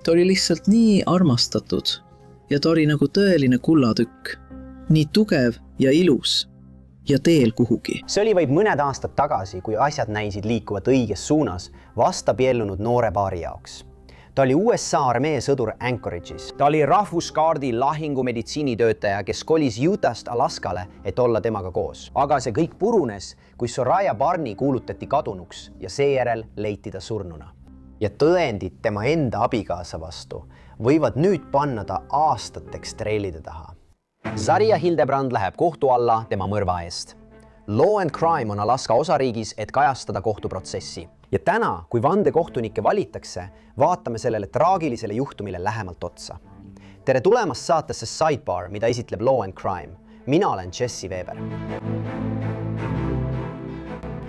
Ta oli lihtsalt nii armastatud ja ta oli nagu tõeline kullatükk. Nii tugev ja ilus ja teel kuhugi. See oli vaid mõned aastad tagasi, kui asjad näisid liikuvat õiges suunas vastapiellunud noore paari jaoks. Ta oli USA armee sõdur Anchorage'is. Ta oli rahvuskaardi lahingumeditsiinitöötaja, kes kolis Utah'st Alaskale, et olla temaga koos. Aga see kõik purunes, kui Soraya Barney kuulutati kadunuks ja seejärel leiti ta surnuna. Ja tõendid tema enda abikaasa vastu võivad nüüd panna ta aastateks treilide taha. Zaria Hildebrand läheb kohtu alla tema mõrva eest. Law and Crime on Alaska osariigis, et kajastada kohtuprotsessi. Ja täna, kui vandekohtunikke valitakse, vaatame sellele traagilisele juhtumile lähemalt otsa. Tere tulemast saatesse Sidebar, mida esitleb Law and Crime. Mina olen Jesse Weber.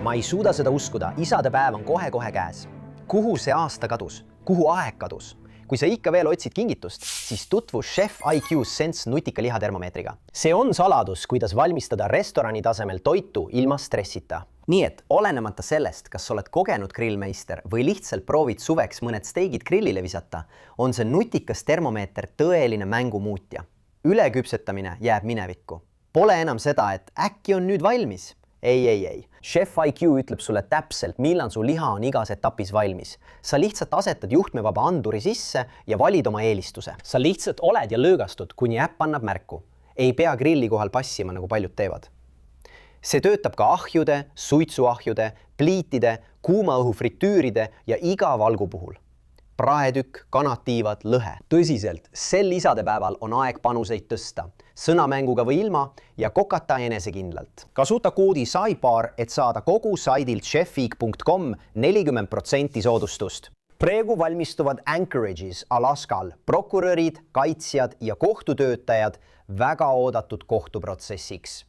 Ma ei suuda seda uskuda, isadepäev on kohe-kohe käes. Kuhu see aasta kadus? Kuhu aeg kadus? Kui sa ikka veel otsid kingitust, siis tutvu Chef IQ Sense nutika lihatermomeetriga. See on saladus, kuidas valmistada restorani tasemel toitu ilma stressita. Nii et olenemata sellest, kas oled kogenud grillmeister või lihtsalt proovid suveks mõned steigid grillile visata, on see nutikas termomeeter tõeline mängumuutja. Üleküpsetamine jääb minevikku. Pole enam seda, et äkki on nüüd valmis. Ei. Chef IQ ütleb sulle täpselt, millal su liha on igas etapis valmis. Sa lihtsalt asetad juhtmevaba anduri sisse ja valid oma eelistuse. Sa lihtsalt oled ja lõõgastud, kuni äpp annab märku. Ei pea grilli kohal passima, nagu paljud teevad. See töötab ka ahjude, suitsuahjude, pliitide, kuuma õhu fritüüride ja iga valgu puhul. Praetükk, kanatiivad, lõhe. Tõsiselt, sel isadepäeval on aeg panuseid tõsta. Sõnamänguga või ilma ja kokata enesekindlalt. Kasuta koodi Sidebar, et saada kogu saidilt chefgeek.com 40% soodustust. Praegu valmistuvad Anchorage'is Alaskal prokurörid, kaitsjad ja kohtutöötajad väga oodatud kohtuprotsessiks.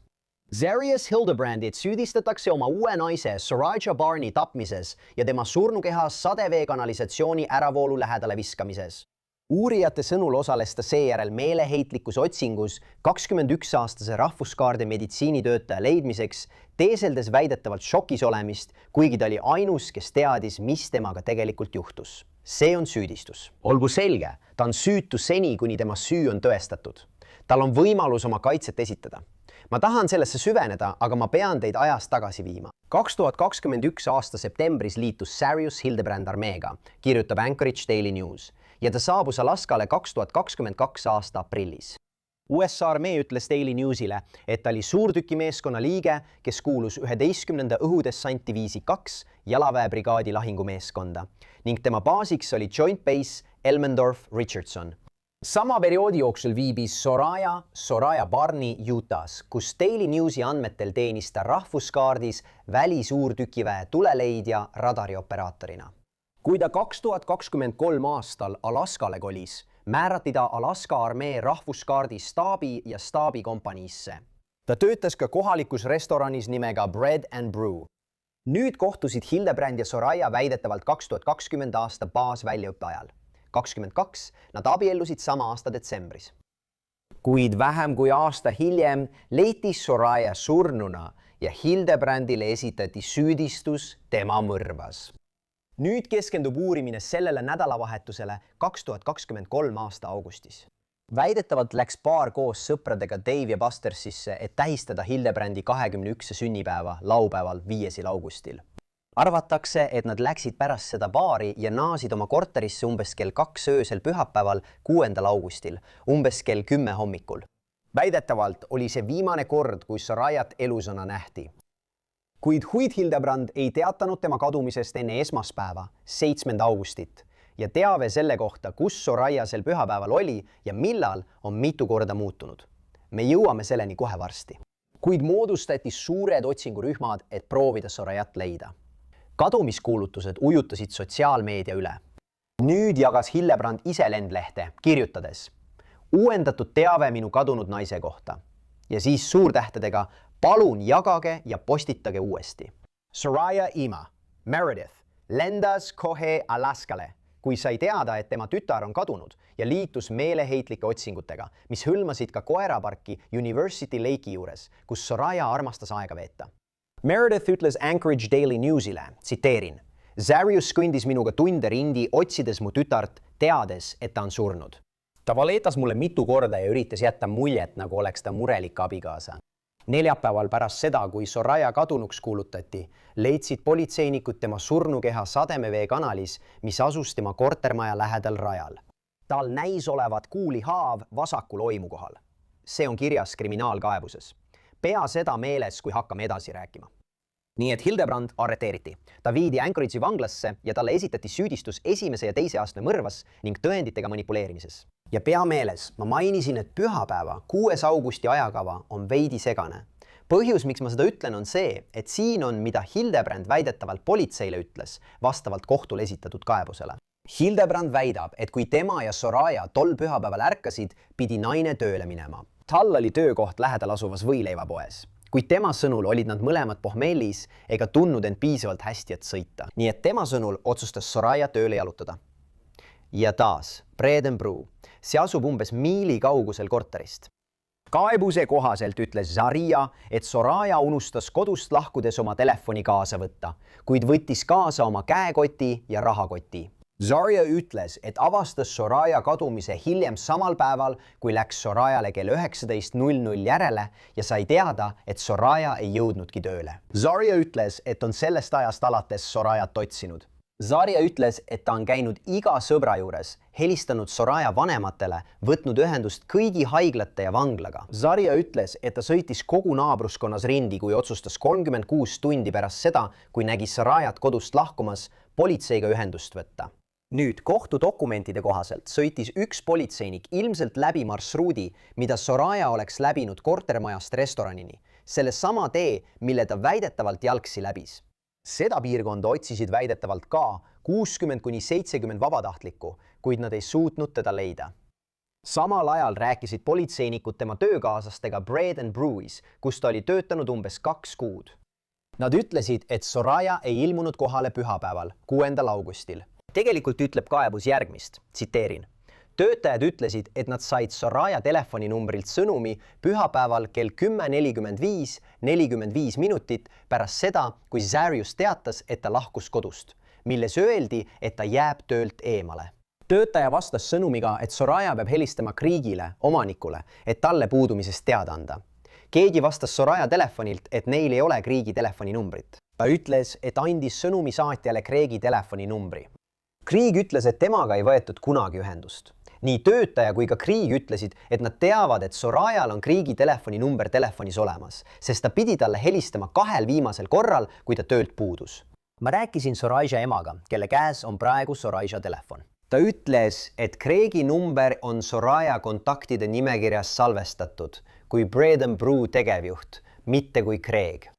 Zaria Hildebrandit süüdistatakse oma uue naise Soraya Barney tapmises ja tema surnukehas sadeveekanalisatsiooni äravoolu lähedale viskamises. Uurijate sõnul osales ta seejärel meeleheitlikus otsingus 21-aastase rahvuskaarde meditsiinitöötaja leidmiseks, teeseldes väidetavalt šokis olemist, kuigi ta oli ainus, kes teadis, mis temaga tegelikult juhtus. See on süüdistus. Olgu selge, ta on süütu seni, kuni tema süü on tõestatud. Tal on võimalus oma kaitset esitada. Ma tahan sellesse süveneda, aga ma pean teid ajas tagasi viima. 2021 aasta septembris liitus Zaria Hildebrand armeega, kirjutab Anchorage Daily News, ja ta saabus Alaskale 2022 aasta aprillis. USA armee ütles Daily Newsile, et ta oli suurtükimeeskonna liige, kes kuulus 11. õhudessantiviisi 2 jalaväebrigaadi lahingumeeskonda ning tema baasiks oli Joint Base Elmendorf-Richardson. Sama perioodi jooksul viibis Soraya Barney Utah's, kus Daily Newsi andmetel teenis ta rahvuskaardis välisuurtükiväe tuleleidja radarioperaatorina. Kui ta 2023 aastal Alaskale kolis, määrati ta Alaska armee rahvuskaardi staabi ja staabikompaniisse. Ta töötas ka kohalikus restoranis nimega Bread and Brew. Nüüd kohtusid Hildebrand ja Soraya väidetavalt 2020 aasta baasväljaõppe ajal. 22 nad abiellusid sama aasta detsembris. Kuid vähem kui aasta hiljem leiti Soraya surnuna ja Hildebrandile esitati süüdistus tema mõrvas. Nüüd keskendub uurimine sellele nädalavahetusele 2023 aasta augustis. Väidetavalt läks paar koos sõpradega Dave ja Bustersisse, et tähistada Hildebrandi 21. sünnipäeva laupäeval 5. augustil. Arvatakse, et nad läksid pärast seda baari ja naasid oma korterisse umbes kell 2 öösel pühapäeval 6. augustil, umbes kell 10 hommikul. Väidetavalt oli see viimane kord, kui Sorayat elusana nähti. Kuid Huid Hildebrand ei teatanud tema kadumisest enne esmaspäeva, 7. augustit, ja teave selle kohta, kus Soraya sel pühapäeval oli ja millal, on mitu korda muutunud. Me jõuame selleni kohe varsti. Kuid moodustati suured otsingurühmad, et proovida Sorayat leida. Kadumiskuulutused ujutasid sotsiaalmeedia üle. Nüüd jagas Hildebrand ise lendlehte, kirjutades: uuendatud teave minu kadunud naise kohta. Ja siis suurtähtedega: palun jagage ja postitage uuesti. Soraya Ima, Meredith, lendas kohe Alaskale, kui sai teada, et tema tütar on kadunud ja liitus meeleheitlike otsingutega, mis hõlmasid ka koeraparki University Lake'i juures, kus Soraya armastas aega veeta. Meredith ütles Anchorage Daily Newsile, tsiteerin: Zarius kõndis minuga tunde ringi, otsides mu tütart, teades, et ta on surnud. ta valetas mulle mitu korda ja üritas jätta muljet, nagu oleks ta murelik abikaasa. Neljapäeval pärast seda, kui Soraya kadunuks kuulutati, leidsid politseinikud tema surnukeha Sademevee kanalis, mis asus tema kortermaja lähedal rajal. Tal näis olevat kuulihaav vasakul oimu kohal. See on kirjas kriminaalkaebuses. Pea seda meeles, kui hakkame edasi rääkima. Nii et Hildebrand arreteeriti. Ta viidi Anchorage'i vanglasse ja talle esitati süüdistus 1. ja 2. astme mõrvas ning tõenditega manipuleerimises. Ja pea meeles, ma mainisin, et pühapäeva 6. augusti ajakava on veidi segane. Põhjus, miks ma seda ütlen, on see, et siin on, mida Hildebrand väidetavalt politseile ütles vastavalt kohtule esitatud kaebusele. Hildebrand väidab, et kui tema ja Soraya tol pühapäeval ärkasid, pidi naine tööle minema. Tal oli töökoht lähedal asuvas võileivapoes. Kuid tema sõnul olid nad mõlemad pohmellis ega tundnud end piisavalt hästi, et sõita. Nii et tema sõnul otsustas Soraya tööle jalutada. Ja taas, Bredenbru. See asub umbes miili kaugusel korterist. Kaebuse kohaselt ütles Zaria, et Soraya unustas kodust lahkudes oma telefoni kaasa võtta, kuid võttis kaasa oma käekoti ja rahakoti. Zaria ütles, et avastas Soraya kadumise hiljem samal päeval, kui läks Sorayale kell 19:00 järele ja sai teada, et Soraya ei jõudnudki tööle. Zaria ütles, et on sellest ajast alates Sorayat otsinud. Zaria ütles, et ta on käinud iga sõbra juures, helistanud Soraya vanematele, võtnud ühendust kõigi haiglate ja vanglaga. Zaria ütles, et ta sõitis kogu naabruskonnas ringi, kui otsustas 36 tundi pärast seda, kui nägi Sorayat kodust lahkumas, politseiga ühendust võtta. Nüüd kohtudokumentide kohaselt sõitis üks politseinik ilmselt läbi marsruudi, mida Soraya oleks läbinud kortermajast restoranini, selle sama tee, mille ta väidetavalt jalgsi läbis. Seda piirkonda otsisid väidetavalt ka 60–70 vabatahtlikku, kuid nad ei suutnud teda leida. Samal ajal rääkisid politseinikud tema töökaaslastega Bredenbruis, kus ta oli töötanud umbes 2 kuud. Nad ütlesid, et Soraya ei ilmunud kohale pühapäeval, 6. augustil. Tegelikult ütleb kaebus järgmist, tsiteerin. Töötajad ütlesid, et nad said Soraya telefoninumbrilt sõnumi pühapäeval kell 10:45 minutit pärast seda, kui Zarius teatas, et ta lahkus kodust, milles öeldi, et ta jääb töölt eemale. Töötaja vastas sõnumiga, et Soraya peab helistama Kriegile, omanikule, et talle puudumisest teada anda. Keegi vastas Soraya telefonilt, et neil ei ole Kriegi telefoninumbrit. Ta ütles, et andis sõnumi saatjale Kriegi telefoninumbri. Krieg ütles, et temaga ei võetud kunagi ühendust. Nii töötaja kui ka Krieg ütlesid, et nad teavad, et Sorayal on Kriegi telefoninumber telefonis olemas, sest ta pidi talle helistama 2 viimasel korral, kui ta töölt puudus. Ma rääkisin Soraya emaga, kelle käes on praegu Soraya telefon. Ta ütles, et Kriegi number on Soraya kontaktide nimekirjas salvestatud kui Bredenbru tegevjuht, mitte kui Krieg.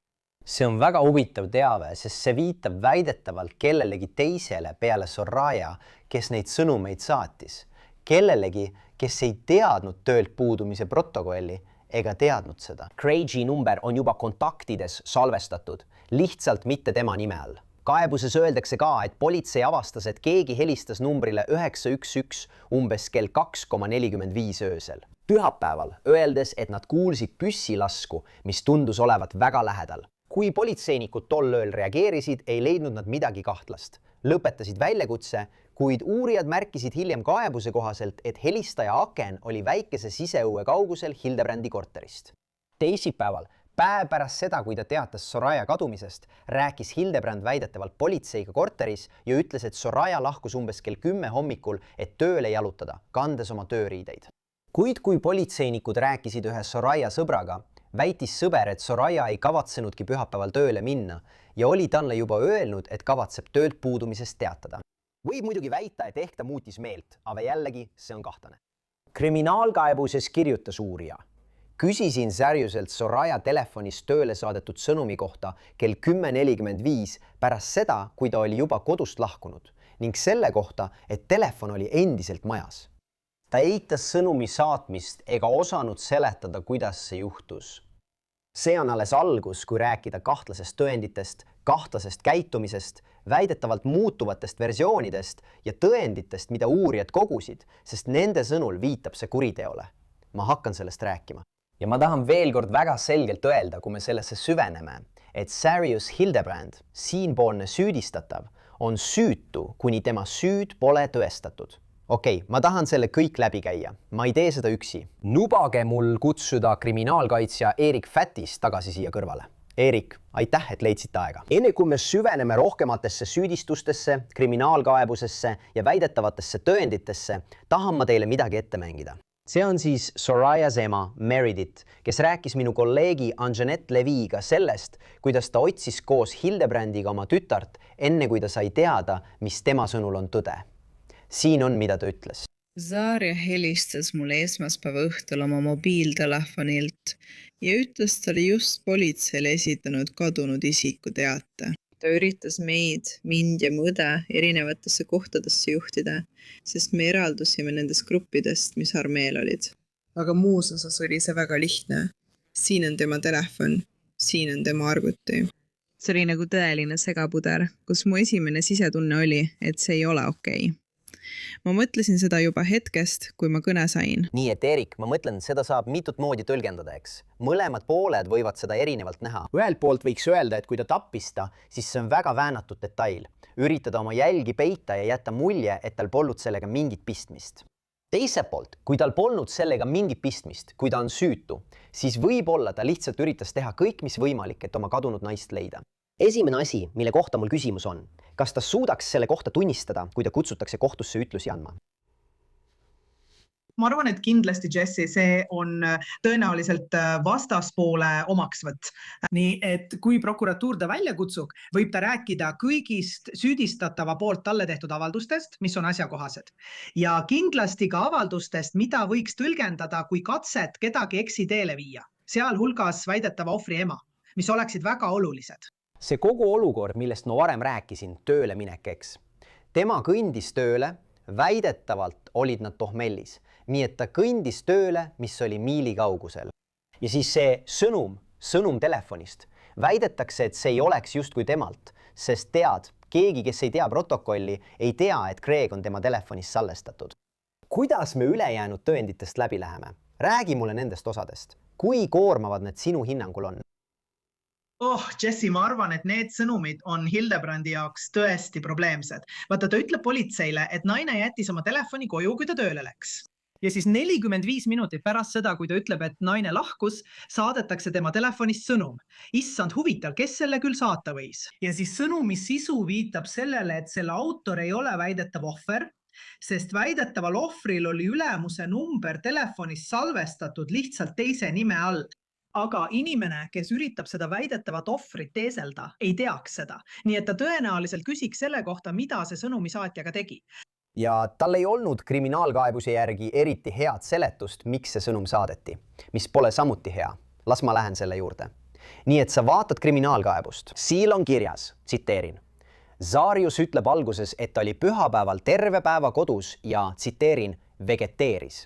See on väga huvitav teave, sest see viitab väidetavalt kellelegi teisele peale Soraya, kes neid sõnumeid saatis. Kellelegi, kes ei teadnud töölt puudumise protokolli ega teadnud seda. Kriegi number on juba kontaktides salvestatud, lihtsalt mitte tema nime all. Kaebuses öeldakse ka, et politsei avastas, et keegi helistas numbrile 911 umbes kell 2:45 öösel. Pühapäeval öeldes, et nad kuulsid püssilasku, mis tundus olevat väga lähedal. Kui politseinikud tol ööl reageerisid, ei leidnud nad midagi kahtlast. Lõpetasid väljakutse, kuid uurijad märkisid hiljem kaebuse kohaselt, et helistaja aken oli väikese siseõue kaugusel Hildebrandi korterist. Teisipäeval, päev pärast seda, kui ta teatas Soraya kadumisest, rääkis Hildebrand väidetavalt politseiga korteris ja ütles, et Soraya lahkus umbes kell 10 hommikul, et tööle jalutada, kandes oma tööriideid. Kuid kui politseinikud rääkisid ühe Soraya sõbraga, väitis sõber, et Soraya ei kavatsenudki pühapäeval tööle minna ja oli talle juba öelnud, et kavatseb töölt puudumisest teatada. Võib muidugi väita, et ehk ta muutis meelt, aga jällegi see on kahtlane. Kriminaalkaebuses kirjutas uurija. Küsisin Zariuselt Soraya telefonist tööle saadetud sõnumi kohta kell 10:45 pärast seda, kui ta oli juba kodust lahkunud ning selle kohta, et telefon oli endiselt majas. Ta eitas sõnumi saatmist ega osanud seletada, kuidas see juhtus. See on alles algus, kui rääkida kahtlasest tõenditest, kahtlasest käitumisest, väidetavalt muutuvatest versioonidest ja tõenditest, mida uurijad kogusid, sest nende sõnul viitab see kuriteole. Ma hakkan sellest rääkima. Ja ma tahan veel kord väga selgelt öelda, kui me sellesse süveneme, et Zarius Hildebrand, siinpoolne süüdistatav, on süütu, kuni tema süüd pole tõestatud. Okei, ma tahan selle kõik läbi käia. Ma ei tee seda üksi. Lubage mul kutsuda kriminaalkaitsja Erik Fätis tagasi siia kõrvale. Erik, aitäh, et leidsite aega. Enne kui me süveneme rohkematesse süüdistustesse, kriminaalkaebusesse ja väidetavatesse tõenditesse, tahan ma teile midagi ette mängida. See on siis Sorayas ema Meredith, kes rääkis minu kolleegi Anjanette Leviga sellest, kuidas ta otsis koos Hildebrandiga oma tütart, enne kui ta sai teada, mis tema sõnul on tõde. Siin on, mida ta ütles. Zarja helistas mulle esmaspäeva õhtul oma mobiiltelefonilt ja ütles, ta oli just politseile esitanud kadunud isiku teate. Ta üritas mind ja mu õde erinevatesse kohtadesse juhtida, sest me eraldusime nendest gruppidest, mis armeel olid. Aga muus osas oli see väga lihtne. Siin on tema telefon, siin on tema arvuti. See oli nagu tõeline segapuder, kus mu esimene sisetunne oli, et see ei ole okei. Ma mõtlesin seda juba hetkest, kui ma kõne sain. Nii et Erik, ma mõtlen, seda saab mitut moodi tõlgendada, eks. Mõlemad pooled võivad seda erinevalt näha. Ühelt poolt võiks öelda, et kui ta tappis ta, siis see on väga väänatud detail. Üritada oma jälgi peita ja jätta mulje, et tal polnud sellega mingit pistmist. Teiselt poolt, kui tal polnud sellega mingit pistmist, kui ta on süütu, siis võib-olla ta lihtsalt üritas teha kõik, mis võimalik, et oma kadunud naist leida. Esimene asi, mille kohta mul küsimus on, kas ta suudaks selle kohta tunnistada, kui ta kutsutakse kohtusse ütlusi andma? Ma arvan, et kindlasti, Jesse, see on tõenäoliselt vastaspoole omaksvõtt. Nii, et kui prokuratuur ta välja kutsub, võib ta rääkida kõigist süüdistatava poolt talle tehtud avaldustest, mis on asjakohased. Ja kindlasti ka avaldustest, mida võiks tõlgendada kui katset kedagi eksiteele viia, sealhulgas väidetava ohvri ema, mis oleksid väga olulised. See kogu olukord, millest ma varem rääkisin, tööle minekeks. Tema kõndis tööle, väidetavalt olid nad Tohmellis, nii et ta kõndis tööle, mis oli miili kaugusel. Ja siis see sõnum telefonist, väidetakse, et see ei oleks justkui temalt, sest keegi, kes ei tea protokolli, ei tea, et Craig on tema telefonis salvestatud. Kuidas me ülejäänud tõenditest läbi läheme? Räägi mulle nendest osadest. Kui koormavad need sinu hinnangul on? Jesse, ma arvan, et need sõnumid on Hildebrandi jaoks tõesti probleemsed. Vaata, ta ütleb politseile, et naine jättis oma telefoni koju, kui ta tööle läks. Ja siis 45 minutit pärast seda, kui ta ütleb, et naine lahkus, saadetakse tema telefonist sõnum. Issand huvitav, kes selle küll saata võis? Ja siis sõnumi sisu viitab sellele, et selle autor ei ole väidetav ohver, sest väidetaval ohvril oli ülemuse number telefonis salvestatud lihtsalt teise nime all. Aga inimene, kes üritab seda väidetavat ohvrit teeselda, ei teaks seda. Nii et ta tõenäoliselt küsiks selle kohta, mida see sõnumisaatjaga tegi. Ja tal ei olnud kriminaalkaebuse järgi eriti head seletust, miks see sõnum saadeti, mis pole samuti hea. Las ma lähen selle juurde. Nii et sa vaatad kriminaalkaebust. Siil on kirjas, tsiteerin. Zarius ütleb alguses, et ta oli pühapäeval terve päeva kodus ja, tsiteerin, vegeteeris.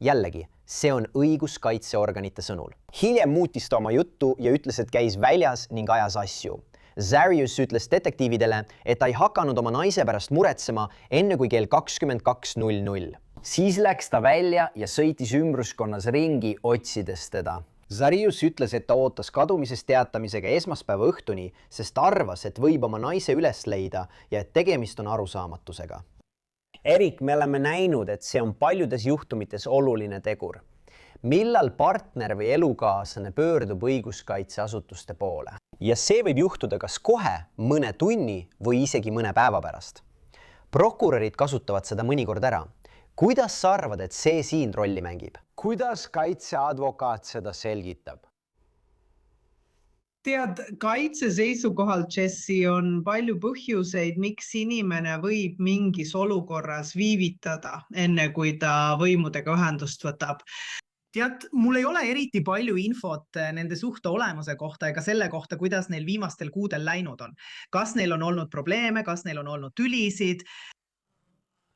Jällegi, see on õiguskaitseorganite sõnul. Hiljem muutis ta oma juttu ja ütles, et käis väljas ning ajas asju. Zarius ütles detektiividele, et ta ei hakanud oma naise pärast muretsema enne kui kell 22:00. Siis läks ta välja ja sõitis ümbruskonnas ringi otsides teda. Zarius ütles, et ta ootas kadumisest teatamisega esmaspäeva õhtuni, sest arvas, et võib oma naise üles leida ja et tegemist on arusaamatusega. Erik, me oleme näinud, et see on paljudes juhtumites oluline tegur. Millal partner või elukaaslane pöördub õiguskaitseasutuste poole? Ja see võib juhtuda kas kohe, mõne tunni või isegi mõne päeva pärast. Prokurörid kasutavad seda mõnikord ära. Kuidas sa arvad, et see siin rolli mängib? Kuidas kaitseadvokaat seda selgitab? Tead, kaitse seisukohalt, Jesse, on palju põhjuseid, miks inimene võib mingis olukorras viivitada, enne kui ta võimudega ühendust võtab. Tead, mul ei ole eriti palju infot nende suhte olemuse kohta ega selle kohta, kuidas neil viimastel kuudel läinud on. Kas neil on olnud probleeme, kas neil on olnud tülisid.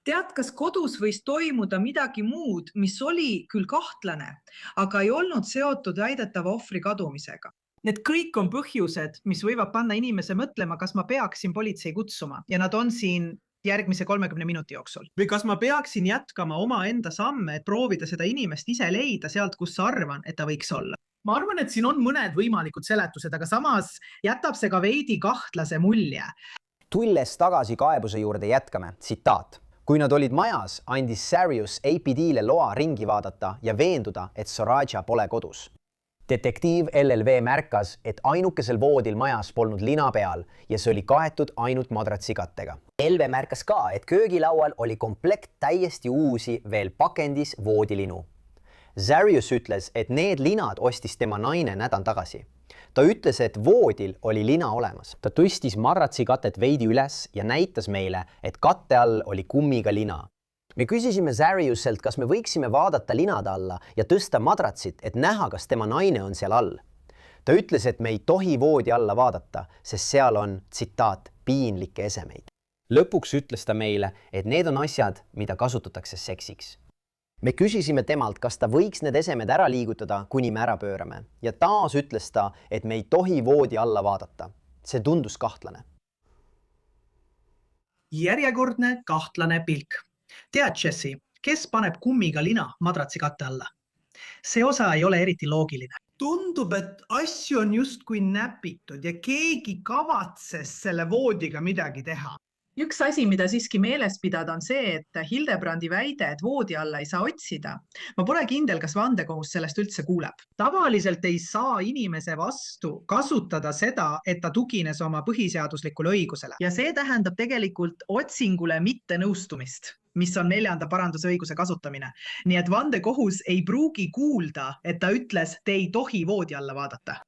Tead, kas kodus võis toimuda midagi muud, mis oli küll kahtlane, aga ei olnud seotud väidetava ohvri kadumisega. Need kõik on põhjused, mis võivad panna inimese mõtlema, kas ma peaksin politsei kutsuma ja nad on siin järgmise 30 minuti jooksul. Või kas ma peaksin jätkama oma enda samme, et proovida seda inimest ise leida sealt, kus sa arvan, et ta võiks olla. Ma arvan, et siin on mõned võimalikud seletused, aga samas jätab see ka veidi kahtlase mulje. Tulles tagasi kaebuse juurde jätkame, tsitaat. Kui nad olid majas, andis Sarius APD-le loa ringi vaadata ja veenduda, et Soraja pole kodus. Detektiiv LLV märkas, et ainukesel voodil majas polnud lina peal ja see oli kaetud ainult madratsi-kattega. LV märkas ka, et köögilaual oli komplekt täiesti uusi veel pakendis voodilinu. Sarius ütles, et need linad ostis tema naine nädal tagasi. Ta ütles, et voodil oli lina olemas. Ta tõstis madratsi-katet veidi üles ja näitas meile, et katte all oli kummiga lina. Me küsisime Sariuselt, kas me võiksime vaadata linade alla ja tõsta madratsit, et näha, kas tema naine on seal all. Ta ütles, et me ei tohi voodi alla vaadata, sest seal on, tsitaat, piinlikke esemeid. Lõpuks ütles ta meile, et need on asjad, mida kasutatakse seksiks. Me küsisime temalt, kas ta võiks need esemed ära liigutada, kuni me ära pöörame. Ja taas ütles ta, et me ei tohi voodi alla vaadata. See tundus kahtlane. Järjekordne kahtlane pilk. Tead, Jesse, kes paneb kummiga lina madratsi katte alla? See osa ei ole eriti loogiline. Tundub, et asju on justkui näpitud ja keegi kavatses selle voodiga midagi teha. Üks asi, mida siiski meeles pidada, on see, et Hildebrandi väide, et voodi alla ei saa otsida. Ma pole kindel, kas vandekohus sellest üldse kuuleb. Tavaliselt ei saa inimese vastu kasutada seda, et ta tugines oma põhiseaduslikule õigusele. Ja see tähendab tegelikult otsingule mitte nõustumist, mis on 4. parandusõiguse kasutamine. Nii et vandekohus ei pruugi kuulda, et ta ütles, te ei tohi voodi alla vaadata.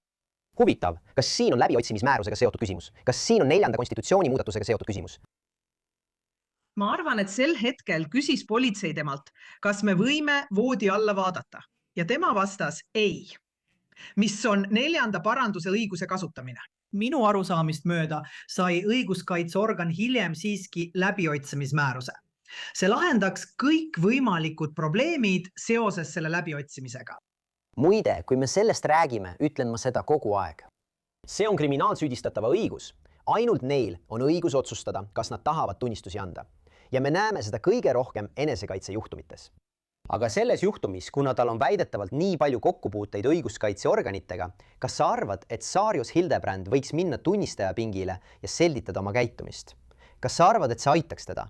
Huvitav, kas siin on läbiotsimismäärusega seotud küsimus? Kas siin on 4. konstitutsiooni muudatusega seotud küsimus? Ma arvan, et sel hetkel küsis politsei temalt, kas me võime voodi alla vaadata. Ja tema vastas ei, mis on 4. paranduse õiguse kasutamine. Minu arusaamist mööda sai õiguskaitseorgan hiljem siiski läbiotsimismääruse. See lahendaks kõik võimalikud probleemid seoses selle läbiotsimisega. Muide, kui me sellest räägime, ütlen ma seda kogu aeg. See on kriminaalsüüdistatava õigus. Ainult neil on õigus otsustada, kas nad tahavad tunnistusi anda. Ja me näeme seda kõige rohkem enesekaitsejuhtumites. Aga selles juhtumis, kuna tal on väidetavalt nii palju kokkupuuteid õiguskaitseorganitega, kas sa arvad, et Sarius Hildebrand võiks minna tunnistaja pingile ja selgitada oma käitumist? Kas sa arvad, et see aitaks teda?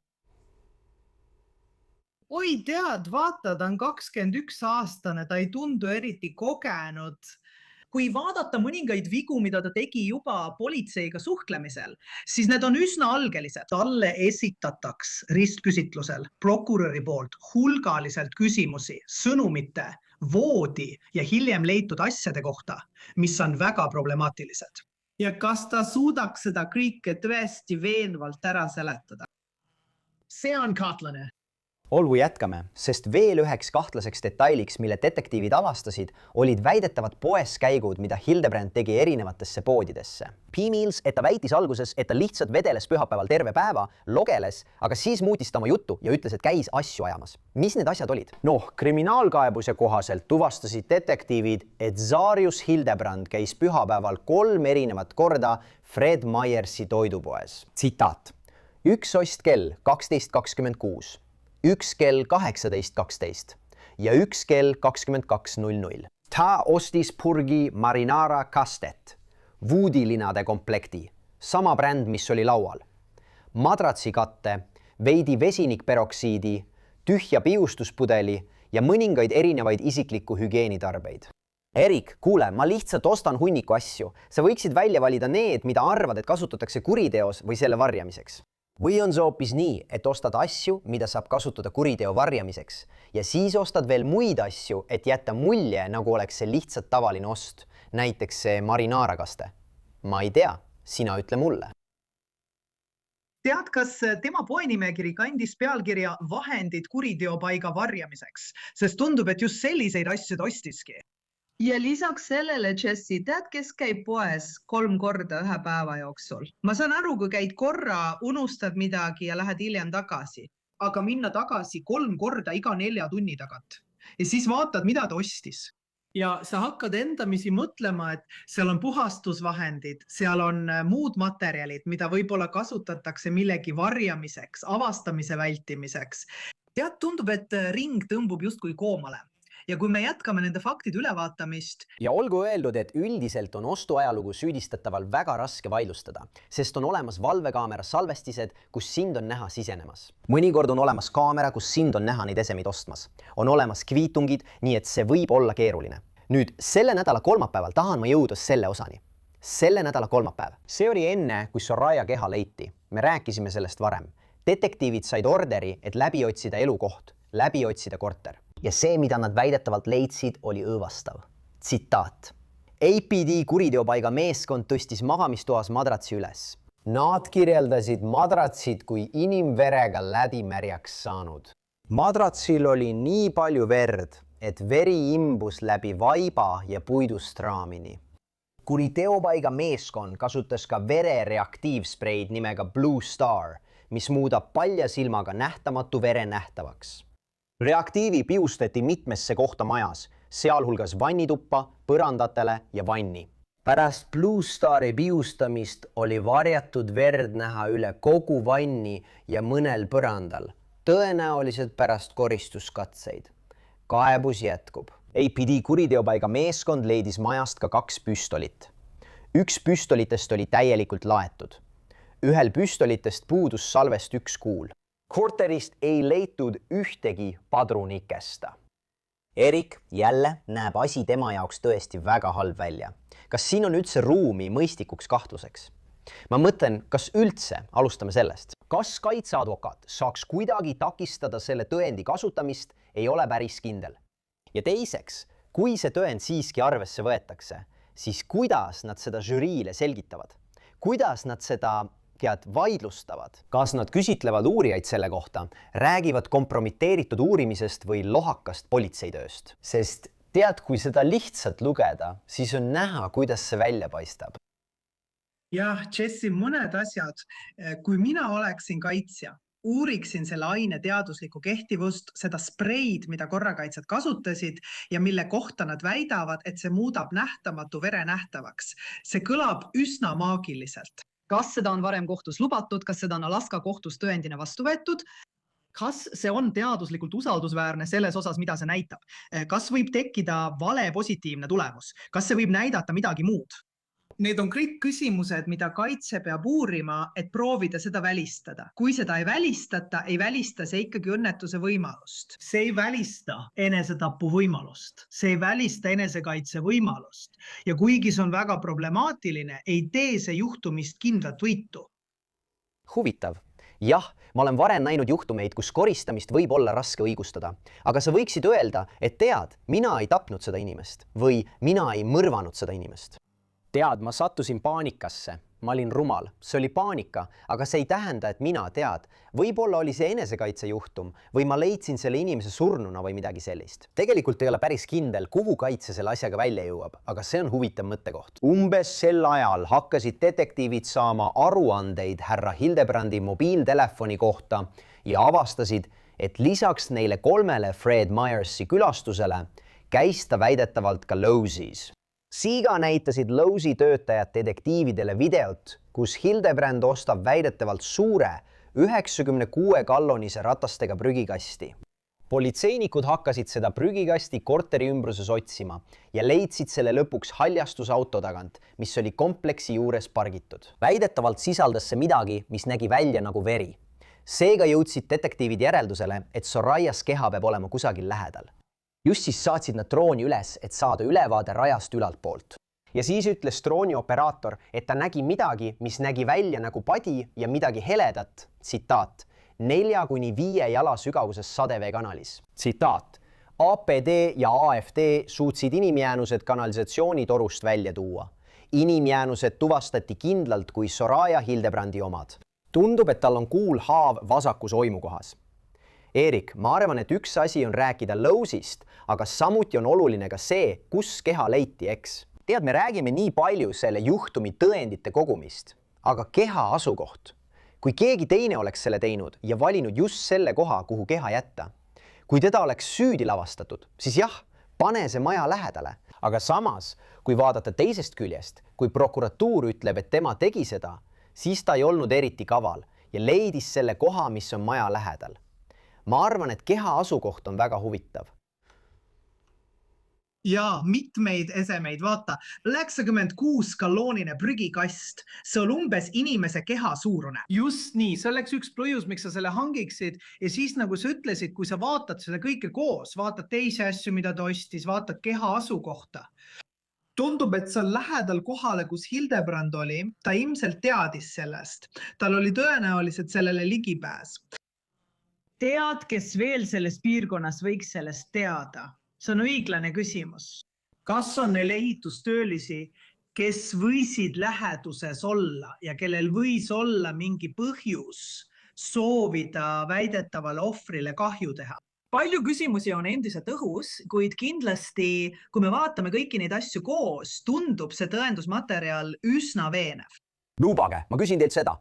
Oi tead, vaata, ta on 21-aastane, ta ei tundu eriti kogenud. Kui vaadata mõningaid vigu, mida ta tegi juba politseiga suhtlemisel, siis need on üsna algelised. Talle esitataks ristküsitlusel prokuröri poolt hulgaliselt küsimusi sõnumite, voodi ja hiljem leitud asjade kohta, mis on väga problemaatilised. Ja kas ta suudaks seda kõike tõesti veenvalt ära seletada? See on kahtlane. Olgu jätkame, sest veel üheks kahtlaseks detailiks, mille detektiivid avastasid, olid väidetavad poeskäigud, mida Hildebrand tegi erinevatesse poodidesse. P-Meals, et ta väitis alguses, et ta lihtsalt vedeles pühapäeval terve päeva, logeles, aga siis muutis ta oma juttu ja ütles, et käis asju ajamas. Mis need asjad olid? Kriminaalkaebuse kohaselt tuvastasid detektiivid, et Sarius Hildebrand käis pühapäeval 3 erinevat korda Fred Meyersi toidupoes. Tsitaat. Üks ost kell 12.26. Üks kell 18.12 ja üks kell 22.00. Ta ostis purgi marinara kastet, voodilinade komplekti, sama bränd, mis oli laual, madratsi-katte, veidi vesinikperoksiidi, tühja piustuspudeli ja mõningaid erinevaid isikliku hügieenitarbeid. Erik, kuule, ma lihtsalt ostan hunniku asju. Sa võiksid välja valida need, mida arvad, et kasutatakse kuriteos või selle varjamiseks. Või on see hoopis nii, et ostad asju, mida saab kasutada kuriteo varjamiseks ja siis ostad veel muid asju, et jätta mulje, nagu oleks see lihtsalt tavaline ost, näiteks see marinarakaste. Ma ei tea, sina ütle mulle. Tead, kas tema poenimekiri kandis pealkirja vahendid kuriteopaiga varjamiseks, sest tundub, et just selliseid asju ta ostiski. Ja lisaks sellele, Jesse, tead, kes käib poes 3 korda 1 päeva jooksul? Ma saan aru, kui käid korra, unustad midagi ja lähed hiljem tagasi. Aga minna tagasi 3 korda iga 4 tunni tagant. Ja siis vaatad, mida ta ostis. Ja sa hakkad endamisi mõtlema, et seal on puhastusvahendid, seal on muud materjalid, mida võib-olla kasutatakse millegi varjamiseks, avastamise vältimiseks. Tead, tundub, et ring tõmbub justkui koomale. ja kui me jätkame nende faktide ülevaatamist, ja olgu öeldud, et üldiselt on ostuajalugu süüdistataval väga raske vaidlustada, sest on olemas valvekaamera salvestised, kus sind on näha sisenemas. Mõnikord on olemas kaamera, kus sind on näha neid esemeid ostmas. On olemas kviitungid, nii et see võib olla keeruline. Nüüd, selle nädala kolmapäeval tahan ma jõuda selle osani. Selle nädala kolmapäev. See oli enne, kui Soraya keha leiti. Me rääkisime sellest varem. Detektiivid said orderi, et läbi otsida elukoht, läbi otsida korter. Ja see, mida nad väidetavalt leidsid, oli õõvastav. Tsitaat. APD kuriteopaiga meeskond tõstis magamistoas madratsi üles. Nad kirjeldasid madratsid kui inimverega lädimärjaks saanud. Madratsil oli nii palju verd, et veri imbus läbi vaiba ja puidust raamini. Kuriteopaiga meeskond kasutas ka verereaktiivspreid nimega Blue Star, mis muudab palja silmaga nähtamatu vere nähtavaks. Reaktiivi piustati mitmesse kohta majas, sealhulgas vannituppa, põrandatele ja vanni. Pärast Blue Stari piustamist oli varjatud verd näha üle kogu vanni ja mõnel põrandal, tõenäoliselt pärast koristuskatseid. Kaebus jätkub. APD kuriteopaiga meeskond leidis majast ka 2 püstolit. Üks püstolitest oli täielikult laetud. Ühel püstolitest puudus salvest 1 kuul. Korterist ei leitud ühtegi padrunikesta. Erik jälle näeb asi tema jaoks tõesti väga halb välja. Kas siin on üldse ruumi mõistikuks kahtluseks? Ma mõtlen, kas üldse, alustame sellest. Kas kaitseadvokaat saaks kuidagi takistada selle tõendi kasutamist, ei ole päris kindel. Ja teiseks, kui see tõend siiski arvesse võetakse, siis kuidas nad seda žüriile selgitavad? Kuidas nad seda vaidlustavad? Kas nad küsitlevad uurijaid selle kohta, räägivad kompromiteeritud uurimisest või lohakast politseitööst? Sest tead, kui seda lihtsalt lugeda, siis on näha, kuidas see välja paistab. jah, Jessi, mõned asjad. Kui mina oleksin kaitsja, uuriksin selle aine teaduslikku kehtivust, seda spreid, mida korrakaitsjad kasutasid ja mille kohta nad väidavad, et see muudab nähtamatu vere nähtavaks. See kõlab üsna maagiliselt. Kas seda on varem kohtus lubatud, kas seda on Alaska kohtus tõendina vastu võetud? Kas see on teaduslikult usaldusväärne selles osas, mida see näitab? Kas võib tekkida vale positiivne tulemus? Kas see võib näidata midagi muud? Need on kõik küsimused, mida kaitse peab uurima, et proovida seda välistada. Kui seda ei välistata, ei välista see ikkagi õnnetuse võimalust. See ei välista enesetapu võimalust. See ei välista enesekaitse võimalust. Ja kuigi see on väga problemaatiline, ei tee see juhtumist kindlat võitu. Huvitav. Jah, ma olen varem näinud juhtumeid, kus koristamist võib olla raske õigustada. Aga sa võiksid öelda, et tead, mina ei tapnud seda inimest või mina ei mõrvanud seda inimest. Tead, ma sattusin paanikasse. Ma olin rumal. See oli paanika, aga see ei tähenda, et mina tead. Võib-olla oli see enesekaitse juhtum või ma leidsin selle inimese surnuna või midagi sellist. Tegelikult ei ole päris kindel, kuhu kaitse selle asjaga välja jõuab, aga see on huvitav mõttekoht. Umbes sel ajal hakkasid detektiivid saama aruandeid härra Hildebrandi mobiiltelefoni kohta ja avastasid, et lisaks neile 3 Fred Myersi külastusele käis ta väidetavalt ka Lowe's. Siiga näitasid Lowe'i töötajad detektiividele videot, kus Hildebrand ostab väidetavalt suure 96-gallonise ratastega prügikasti. Politseinikud hakkasid seda prügikasti korteri ümbruses otsima ja leidsid selle lõpuks haljastusauto tagant, mis oli kompleksi juures pargitud. Väidetavalt sisaldas see midagi, mis nägi välja nagu veri. Seega jõudsid detektiivid järeldusele, et Sorayas keha peab olema kusagil lähedal. Just siis saatsid nad drooni üles, et saada ülevaade rajast ülalt poolt. Ja siis ütles drooni operaator, et ta nägi midagi, mis nägi välja nagu padi ja midagi heledat, tsitaat, 4–5 jala sügavuses sadeveekanalis. Tsitaat, APD ja AFD suutsid inimjäänused kanalisatsioonitorust välja tuua. Inimjäänused tuvastati kindlalt kui Soraya Hildebrandi omad. Tundub, et tal on kuulhaav vasakus oimukohas. Erik, ma arvan, et üks asi on rääkida Lowe'sist, aga samuti on oluline ka see, kus keha leiti, eks. Tead, me räägime nii palju selle juhtumi tõendite kogumist, aga keha asukoht. Kui keegi teine oleks selle teinud ja valinud just selle koha, kuhu keha jätta, kui teda oleks süüdi lavastatud, siis jah, pane see maja lähedale. Aga samas, kui vaadata teisest küljest, kui prokuratuur ütleb, et tema tegi seda, siis ta ei olnud eriti kaval ja leidis selle koha, mis on maja lähedal. Ma arvan, et keha asukoht on väga huvitav. ja mitmeid esemeid, vaata, 96 galloonine prügikast, see on umbes inimese keha suurune. Just nii, see oleks üks põhjus, miks sa selle hangiksid ja siis nagu sa ütlesid, kui sa vaatad seda kõike koos, vaatad teisi asju, mida ta ostis, vaatad keha asukohta. Tundub, et sa on lähedal kohale, kus Hildebrand oli, ta ilmselt teadis sellest, tal oli tõenäoliselt sellele ligipääs. Tead, kes veel selles piirkonnas võiks sellest teada? See on õiglane küsimus. Kas on neil ehitustöölisi, kes võisid läheduses olla ja kellel võis olla mingi põhjus soovida väidetavale ohvrile kahju teha? Palju küsimusi on endiselt õhus, kuid kindlasti, kui me vaatame kõiki neid asju koos, tundub see tõendusmaterjal üsna veenev. Lubage, ma küsin teilt seda.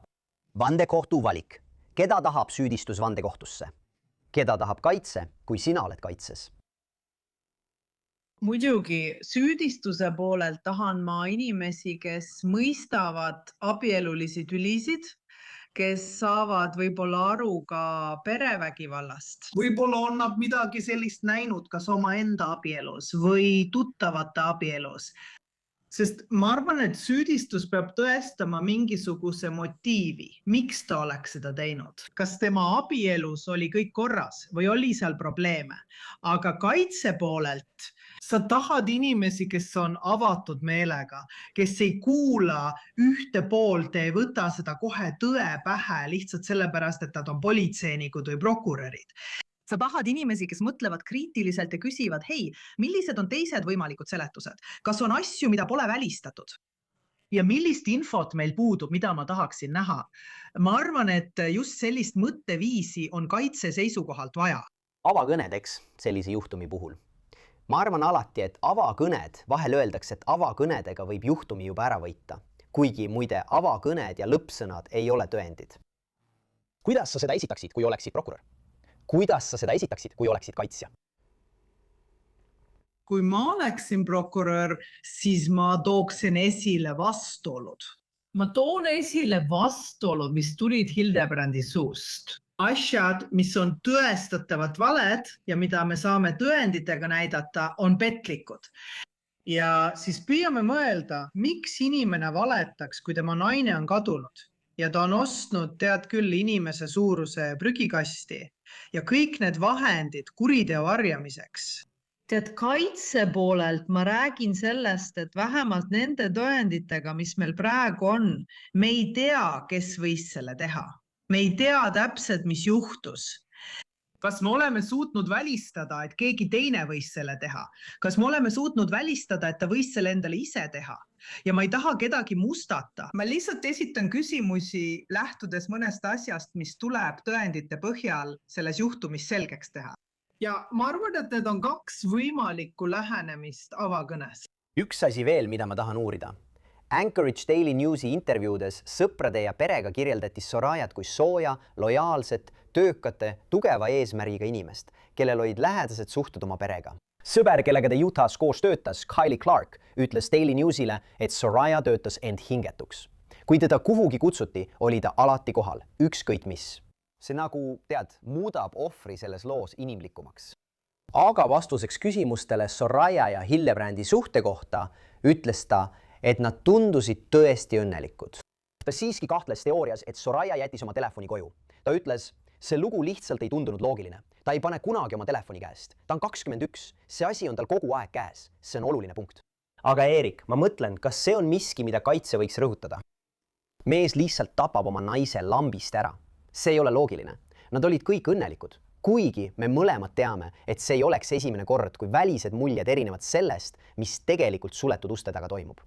Vandekohtu valik. Keda tahab süüdistus vandekohtusse? Keda tahab kaitse, kui sina oled kaitses? Muidugi süüdistuse poolelt tahan ma inimesi, kes mõistavad abielulisi tülisid, kes saavad võib-olla aru ka perevägivallast. Võib-olla on nad midagi sellist näinud kas oma enda abielus või tuttavate abielus. Sest ma arvan, et süüdistus peab tõestama mingisuguse motiivi, miks ta oleks seda teinud. Kas tema abielus oli kõik korras või oli seal probleeme? Aga kaitse poolelt sa tahad inimesi, kes on avatud meelega, kes ei kuula ühte poolt ja ei võta seda kohe tõe pähe lihtsalt sellepärast, et nad on politseinikud või prokurörid. Sa tahad inimesi, kes mõtlevad kriitiliselt ja küsivad, hei, millised on teised võimalikud seletused? Kas on asju, mida pole välistatud? Ja millist infot meil puudub, mida ma tahaksin näha? Ma arvan, et just sellist mõtteviisi on kaitse seisukohalt vaja. Avakõnedeks sellise juhtumi puhul. Ma arvan alati, et avakõned, vahel öeldakse, et avakõnedega võib juhtumi juba ära võita. Kuigi muide avakõned ja lõppsõnad ei ole tõendid. Kuidas sa seda esitaksid, kui oleksid prokurör? Kuidas sa seda esitaksid, kui oleksid kaitsja? Kui ma oleksin prokurör, siis ma tooksin esile vastuolud. Ma toon esile vastuolud, mis tulid Hildebrandi suust. Asjad, mis on tõestatavad valed ja mida me saame tõenditega näidata, on petlikud. Ja siis püüame mõelda, miks inimene valetaks, kui tema naine on kadunud ja ta on ostnud, tead küll, inimese suuruse prügikasti ja kõik need vahendid kuriteo varjamiseks. Tead, kaitse poolelt ma räägin sellest, et vähemalt nende tõenditega, mis meil praegu on, me ei tea, kes võis selle teha. Me ei tea täpselt, mis juhtus. Kas me oleme suutnud välistada, et keegi teine võis selle teha? Kas me oleme suutnud välistada, et ta võis selle endale ise teha? Ja ma ei taha kedagi mustata. Ma lihtsalt esitan küsimusi lähtudes mõnest asjast, mis tuleb tõendite põhjal selles juhtumis selgeks teha. Ja ma arvan, et need on kaks võimalikku lähenemist avakõnes. Üks asi veel, mida ma tahan uurida. Anchorage Daily Newsi intervjuudes sõprade ja perega kirjeldati Sorayat kui sooja, lojaalset, töökate, tugeva eesmärgiga inimest, kellel olid lähedased suhted oma perega. Sõber, kellega ta Utahs koos töötas, Kylie Clark, ütles Daily Newsile, et Soraya töötas end hingetuks. Kui teda kuhugi kutsuti, oli ta alati kohal, ükskõik mis. See nagu, tead, muudab ohvri selles loos inimlikumaks. Aga vastuseks küsimustele Soraya ja Hildebrandi suhte kohta ütles ta, et nad tundusid tõesti õnnelikud. Ta siiski kahtles teoorias, et Soraya jättis oma telefoni koju. Ta ütles, see lugu lihtsalt ei tundunud loogiline. Ta ei pane kunagi oma telefoni käest. Ta on 21. See asi on tal kogu aeg käes. See on oluline punkt. Aga Erik, ma mõtlen, kas see on miski, mida kaitse võiks rõhutada? Mees lihtsalt tapab oma naise lambist ära. See ei ole loogiline. Nad olid kõik õnnelikud. Kuigi me mõlemad teame, et see ei oleks esimene kord, kui välised muljed erinevad sellest, mis tegelikult suletud uste taga toimub.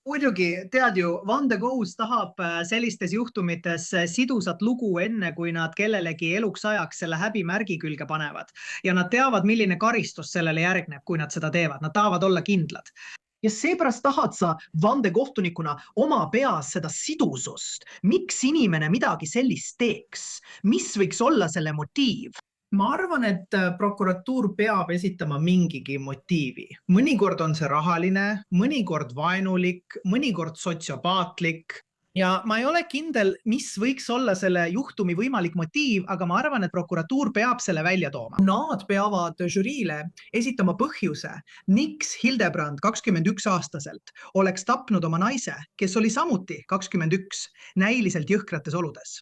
Muidugi, tead ju, vandekohus tahab sellistes juhtumites sidusat lugu enne, kui nad kellelegi eluks ajaks selle häbimärgi külge panevad. Ja nad teavad, milline karistus sellele järgneb, kui nad seda teevad. Nad tahavad olla kindlad. Ja seepärast tahad sa vandekohtunikuna oma peas seda sidusust. Miks inimene midagi sellist teeks? Mis võiks olla selle motiiv? Ma arvan, et prokuratuur peab esitama mingigi motiivi. Mõnikord on see rahaline, mõnikord vaenulik, mõnikord sotsiopaatlik. ja ma ei ole kindel, mis võiks olla selle juhtumi võimalik motiiv, aga ma arvan, et prokuratuur peab selle välja tooma. Nad peavad žüriile esitama põhjuse, miks Hildebrand 21-aastaselt oleks tapnud oma naise, kes oli samuti 21, näiliselt jõhkrates oludes.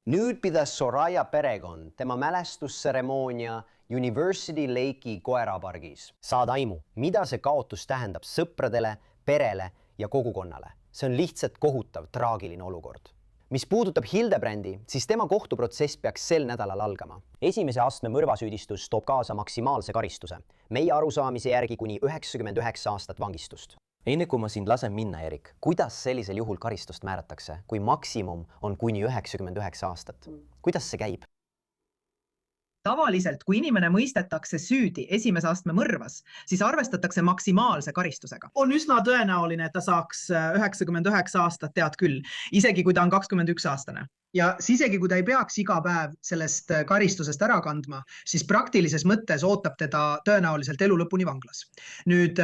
Nüüd pidas Soraya perekond tema mälestustseremoonia University Lake'i koerapargis. Saad aimu, mida see kaotus tähendab sõpradele, perele ja kogukonnale. See on lihtsalt kohutav, traagiline olukord. Mis puudutab Hildebrandi, siis tema kohtuprotsess peaks sel nädalal algama. Esimese astme mõrvasüüdistus toob kaasa maksimaalse karistuse. Meie arusaamise järgi kuni 99 aastat vangistust. Enne kui ma sind lasen minna, Erik, kuidas sellisel juhul karistust määratakse, kui maksimum on kuni 99 aastat? Kuidas see käib? Tavaliselt, kui inimene mõistetakse süüdi esimese astme mõrvas, siis arvestatakse maksimaalse karistusega. On üsna tõenäoline, et ta saaks 99 aastat, tead küll, isegi kui ta on 21 aastane. Ja isegi kui ta ei peaks iga päev sellest karistusest ära kandma, siis praktilises mõttes ootab teda tõenäoliselt elu lõpuni vanglas. Nüüd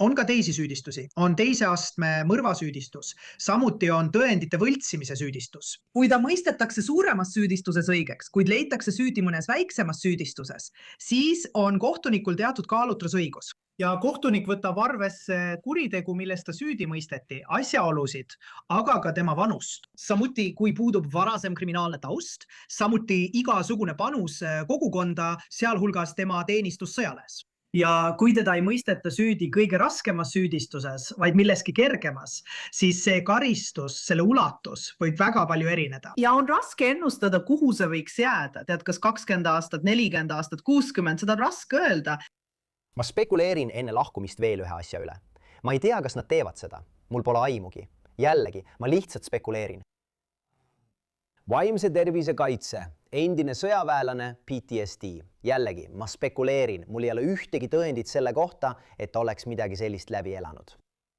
on ka teisi süüdistusi, on teise astme mõrvasüüdistus, samuti on tõendite võltsimise süüdistus. Kui ta mõistetakse suuremas süüdistuses õigeks, kuid leitakse süüdi mõnes väiksemas süüdistuses, siis on kohtunikul teatud kaalutlusõigus. Ja kohtunik võtab arvesse kuritegu, millest ta süüdi mõisteti, asjaolusid, aga ka tema vanust. Samuti, kui puudub varasem kriminaalne taust, samuti igasugune panus kogukonda, sealhulgas tema teenistus sõjales. Ja kui teda ei mõisteta süüdi kõige raskemas süüdistuses, vaid milleski kergemas, siis see karistus, selle ulatus võib väga palju erineda. Ja on raske ennustada, kuhu see võiks jääda. Tead, kas 20 aastat, 40 aastat, 60, seda on raske öelda. Ma spekuleerin enne lahkumist veel ühe asja üle. Ma ei tea, kas nad teevad seda. Mul pole aimugi. Jällegi, ma lihtsalt spekuleerin. Vaimse tervise kaitse, endine sõjaväelane, PTSD. Jällegi, ma spekuleerin, mul ei ole ühtegi tõendit selle kohta, et oleks midagi sellist läbi elanud.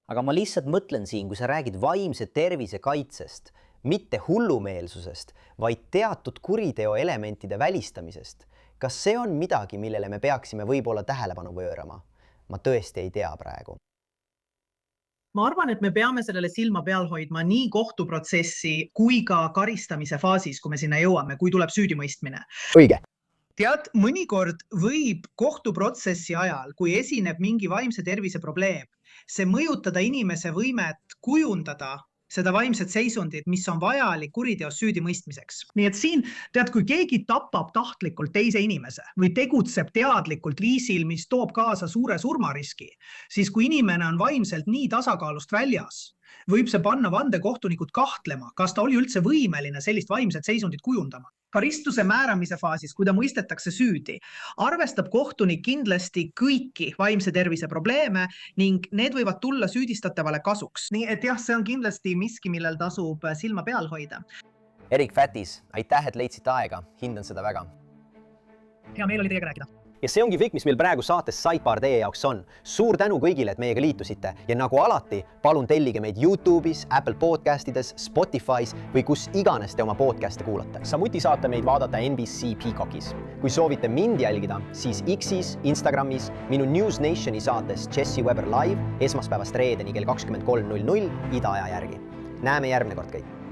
Aga ma lihtsalt mõtlen siin, kui sa räägid vaimse tervise kaitsest, mitte hullumeelsusest, vaid teatud kuriteo elementide välistamisest. Kas see on midagi, millele me peaksime võib-olla tähelepanu pöörama? Ma tõesti ei tea praegu. Ma arvan, et me peame sellele silma peal hoidma nii kohtuprotsessi kui ka karistamise faasis, kui me sinna jõuame, kui tuleb süüdimõistmine. Õige. Tead, mõnikord võib kohtuprotsessi ajal, kui esineb mingi vaimse tervise probleem, see mõjutada inimese võimet kujundada seda vaimset seisundit, mis on vajalik kuriteos süüdimõistmiseks. Nii et siin, tead, kui keegi tapab tahtlikult teise inimese või tegutseb teadlikult viisil, mis toob kaasa suure surmariski, siis kui inimene on vaimselt nii tasakaalust väljas, võib see panna vandekohtunikud kahtlema, kas ta oli üldse võimeline sellist vaimset seisundit kujundama. Karistuse määramise faasis, kui ta mõistetakse süüdi, arvestab kohtunik kindlasti kõiki vaimse tervise probleeme ning need võivad tulla süüdistatavale kasuks. Nii et jah, see on kindlasti miski, millel tasub silma peal hoida. Erik Fätis, aitäh, et leidsite aega. Hindan seda väga. Hea meel oli teiega rääkida. Ja see ongi kõik, mis meil praegu saates Sidebar teie jaoks on. Suur tänu kõigile, et meiega liitusite. Ja nagu alati, palun tellige meid YouTube'is, Apple Podcastides, Spotify's või kus iganes te oma podcast'e kuulate. Samuti saate meid vaadata NBC Peacockis. Kui soovite mind jälgida, siis X'is, Instagramis, minu News Nationi saates Jesse Weber Live esmaspäevast reedeni kell 23.00 idaaja järgi. Näeme järgmine kord kõik.